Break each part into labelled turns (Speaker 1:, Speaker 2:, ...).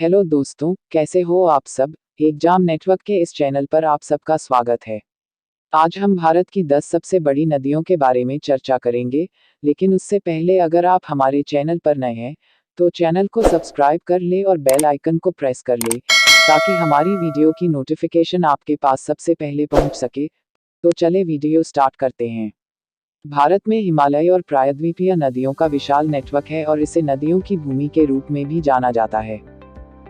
Speaker 1: Hello दोस्तों, कैसे हो आप सब। एग्जाम नेटवर्क के इस चैनल पर आप सबका स्वागत है। आज हम भारत की 10 सबसे बड़ी नदियों के बारे में चर्चा करेंगे, लेकिन उससे पहले अगर आप हमारे चैनल पर नए हैं तो चैनल को सब्सक्राइब कर ले और बेल आइकन को प्रेस कर ले ताकि हमारी वीडियो की नोटिफिकेशन आपके पास सबसे पहले पहुंच सके। तो चले वीडियो स्टार्ट करते हैं। भारत में हिमालय और प्रायद्वीपीय नदियों का विशाल नेटवर्क है और इसे नदियों की भूमि के रूप में भी जाना जाता है।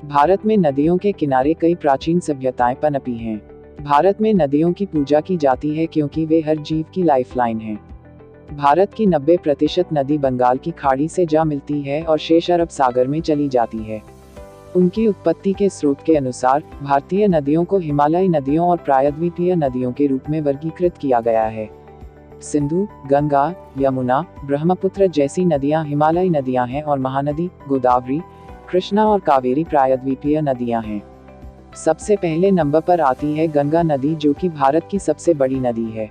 Speaker 1: भारत में नदियों के किनारे कई प्राचीन सभ्यताएं पनपी हैं। भारत में नदियों की पूजा की जाती है क्योंकि वे हर जीव की लाइफलाइन हैं। भारत की 90% नदी बंगाल की खाड़ी से जा मिलती है और शेष अरब सागर में चली जाती है। उनकी उत्पत्ति के स्रोत के अनुसार भारतीय नदियों को हिमालयी नदियों और प्रायद्वीपीय नदियों के रूप में वर्गीकृत किया गया है। सिंधु, गंगा, यमुना, ब्रह्मपुत्र जैसी नदियां हिमालयी नदियां हैं और महानदी, गोदावरी, कृष्णा और कावेरी प्रायद्वीपीय नदियां हैं। सबसे पहले नंबर पर आती है गंगा नदी, जो कि भारत की सबसे बड़ी नदी है।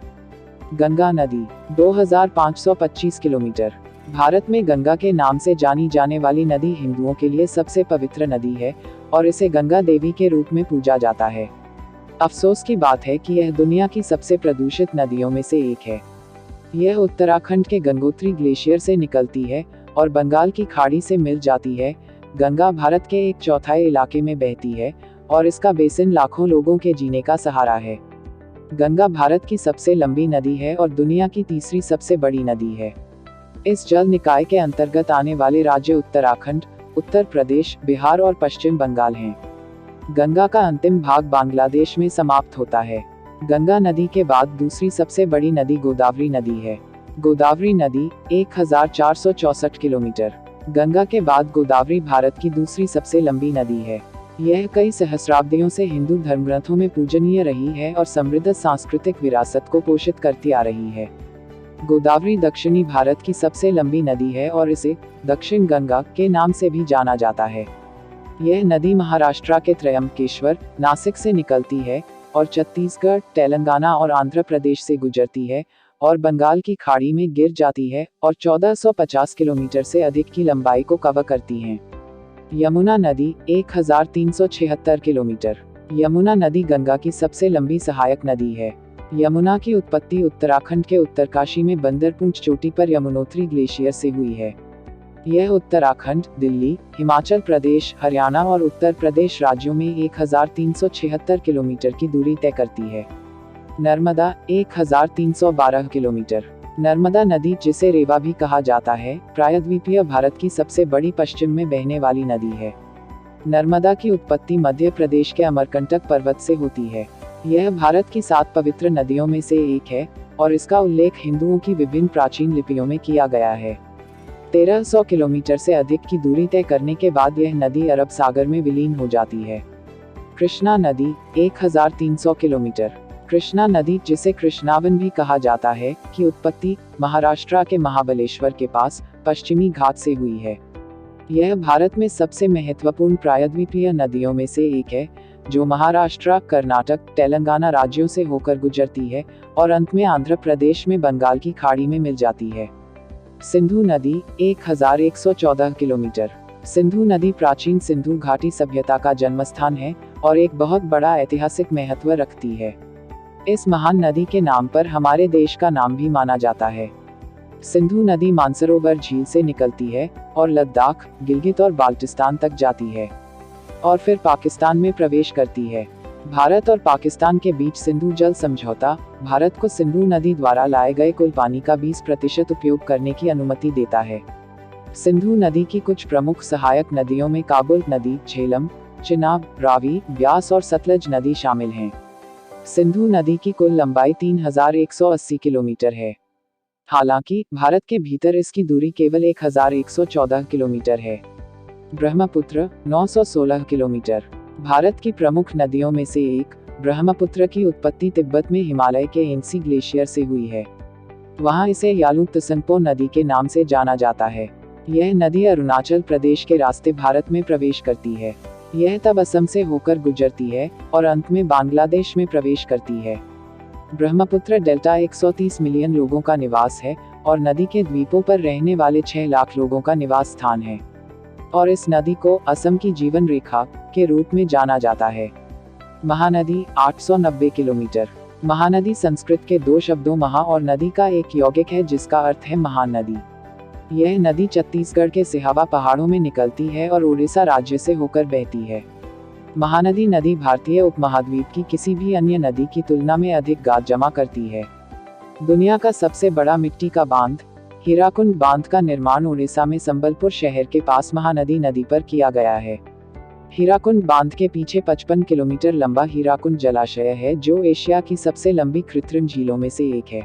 Speaker 1: गंगा नदी 2525 किलोमीटर। भारत में गंगा के नाम से जानी जाने वाली नदी हिंदुओं के लिए सबसे पवित्र नदी है और इसे गंगा देवी के रूप में पूजा जाता है। अफसोस की बात है कि यह दुनिया की सबसे प्रदूषित नदियों में से एक है। यह उत्तराखंड के गंगोत्री ग्लेशियर से निकलती है और बंगाल की खाड़ी से मिल जाती है। गंगा भारत के 1/4 इलाके में बहती है और इसका बेसिन लाखों लोगों के जीने का सहारा है। गंगा भारत की सबसे लंबी नदी है और दुनिया की तीसरी सबसे बड़ी नदी है। इस जल निकाय के अंतर्गत आने वाले राज्य उत्तराखंड, उत्तर प्रदेश, बिहार और पश्चिम बंगाल हैं। गंगा का अंतिम भाग बांग्लादेश में समाप्त होता है। गंगा नदी के बाद दूसरी सबसे बड़ी नदी गोदावरी नदी है। गोदावरी नदी 1464 किलोमीटर। गंगा के बाद गोदावरी भारत की दूसरी सबसे लंबी नदी है। यह कई सहस्राब्दियों से हिंदू धर्मग्रंथों में पूजनीय रही है और समृद्ध सांस्कृतिक विरासत को पोषित करती आ रही है। गोदावरी दक्षिणी भारत की सबसे लंबी नदी है और इसे दक्षिण गंगा के नाम से भी जाना जाता है। यह नदी महाराष्ट्र के त्रयंबकेश्वर, नासिक से निकलती है और छत्तीसगढ़, तेलंगाना और आंध्र प्रदेश से गुजरती है और बंगाल की खाड़ी में गिर जाती है और 1450 किलोमीटर से अधिक की लंबाई को कवर करती है। यमुना नदी 1376 किलोमीटर। यमुना नदी गंगा की सबसे लंबी सहायक नदी है। यमुना की उत्पत्ति उत्तराखंड के उत्तरकाशी में बंदरपूंछ चोटी पर यमुनोत्री ग्लेशियर से हुई है। यह उत्तराखंड, दिल्ली, हिमाचल प्रदेश, हरियाणा और उत्तर प्रदेश राज्यों में 1376 किलोमीटर की दूरी तय करती है। नर्मदा 1312 किलोमीटर। नर्मदा नदी, जिसे रेवा भी कहा जाता है, प्रायद्वीपीय भारत की सबसे बड़ी पश्चिम में बहने वाली नदी है। नर्मदा की उत्पत्ति मध्य प्रदेश के अमरकंटक पर्वत से होती है। यह भारत की 7 पवित्र नदियों में से एक है और इसका उल्लेख हिंदुओं की विभिन्न प्राचीन लिपियों में किया गया है। 1300 किलोमीटर से अधिक की दूरी तय करने के बाद यह नदी अरब सागर में विलीन हो जाती है। कृष्णा नदी 1300 किलोमीटर। कृष्णा नदी, जिसे कृष्णावन भी कहा जाता है, की उत्पत्ति महाराष्ट्र के महाबलेश्वर के पास पश्चिमी घाट से हुई है। यह भारत में सबसे महत्वपूर्ण प्रायद्वीपीय नदियों में से एक है, जो महाराष्ट्र, कर्नाटक, तेलंगाना राज्यों से होकर गुजरती है और अंत में आंध्र प्रदेश में बंगाल की खाड़ी में मिल जाती है। सिंधु नदी 1114 किलोमीटर। सिंधु नदी प्राचीन सिंधु घाटी सभ्यता का जन्मस्थान है और एक बहुत बड़ा ऐतिहासिक महत्व रखती है। इस महान नदी के नाम पर हमारे देश का नाम भी माना जाता है। सिंधु नदी मानसरोवर झील से निकलती है और लद्दाख, गिलगित और बाल्टिस्तान तक जाती है और फिर पाकिस्तान में प्रवेश करती है। भारत और पाकिस्तान के बीच सिंधु जल समझौता भारत को सिंधु नदी द्वारा लाए गए कुल पानी का 20% उपयोग करने की अनुमति देता है। सिंधु नदी की कुछ प्रमुख सहायक नदियों में काबुल नदी, झेलम, चिनाब, रावी, ब्यास और सतलज नदी शामिल हैं। सिंधु नदी की कुल लंबाई 3180 किलोमीटर है। हालांकि भारत के भीतर इसकी दूरी केवल 1114 किलोमीटर है। ब्रह्मपुत्र 916 किलोमीटर। भारत की प्रमुख नदियों में से एक, ब्रह्मपुत्र की उत्पत्ति तिब्बत में हिमालय के एंसी ग्लेशियर से हुई है। वहां इसे यालू त्संगपो नदी के नाम से जाना जाता है। यह नदी अरुणाचल प्रदेश के रास्ते भारत में प्रवेश करती है। यह तब असम से होकर गुजरती है और अंत में बांग्लादेश में प्रवेश करती है। ब्रह्मपुत्र डेल्टा 130 मिलियन लोगों का निवास है और नदी के द्वीपों पर रहने वाले 6 लाख लोगों का निवास स्थान है। और इस नदी को असम की जीवन रेखा के रूप में जाना जाता है। महानदी 890 किलोमीटर। महानदी संस्कृत के दो शब्दों महा और नदी का एक यौगिक है जिसका अर्थ है महान नदी। यह नदी छत्तीसगढ़ के सिहावा पहाड़ों में निकलती है और उड़ीसा राज्य से होकर बहती है। महानदी नदी भारतीय उपमहाद्वीप की किसी भी अन्य नदी की तुलना में अधिक गाद जमा करती है। दुनिया का सबसे बड़ा मिट्टी का बांध हीराकुंड बांध का निर्माण उड़ीसा में संबलपुर शहर के पास महानदी नदी पर किया गया है। हीराकुंड बांध के पीछे 55 किलोमीटर लंबा हीराकुंड जलाशय है जो एशिया की सबसे लंबी कृत्रिम झीलों में से एक है।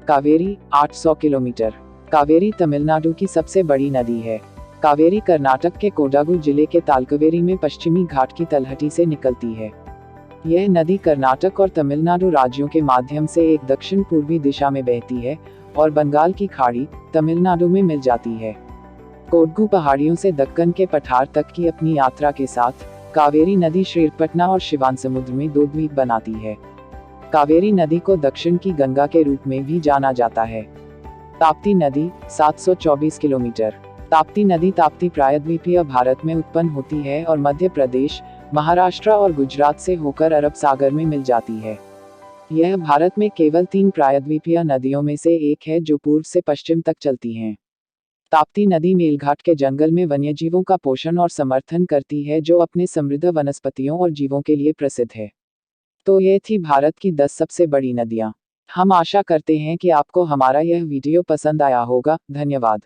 Speaker 1: कावेरी 800 किलोमीटर। कावेरी तमिलनाडु की सबसे बड़ी नदी है। कावेरी कर्नाटक के कोडागु जिले के तालकावेरी में पश्चिमी घाट की तलहटी से निकलती है। यह नदी कर्नाटक और तमिलनाडु राज्यों के माध्यम से एक दक्षिण पूर्वी दिशा में बहती है और बंगाल की खाड़ी तमिलनाडु में मिल जाती है। कोडगु पहाड़ियों से दक्कन के पठार तक की अपनी यात्रा के साथ कावेरी नदी श्रीरपटना और शिवानसमुद्र में दो द्वीप बनाती है। कावेरी नदी को दक्षिण की गंगा के रूप में भी जाना जाता है। ताप्ती नदी 724 किलोमीटर। ताप्ती नदी ताप्ती प्रायद्वीपीय भारत में उत्पन्न होती है और मध्य प्रदेश, महाराष्ट्र और गुजरात से होकर अरब सागर में मिल जाती है। यह भारत में केवल 3 प्रायद्वीपीय नदियों में से एक है जो पूर्व से पश्चिम तक चलती हैं। ताप्ती नदी मेलघाट के जंगल में वन्यजीवों का पोषण और समर्थन करती है जो अपने समृद्ध वनस्पतियों और जीवों के लिए प्रसिद्ध है। तो ये थी भारत की 10 सबसे बड़ी नदियाँ। हम आशा करते हैं कि आपको हमारा यह वीडियो पसंद आया होगा। धन्यवाद।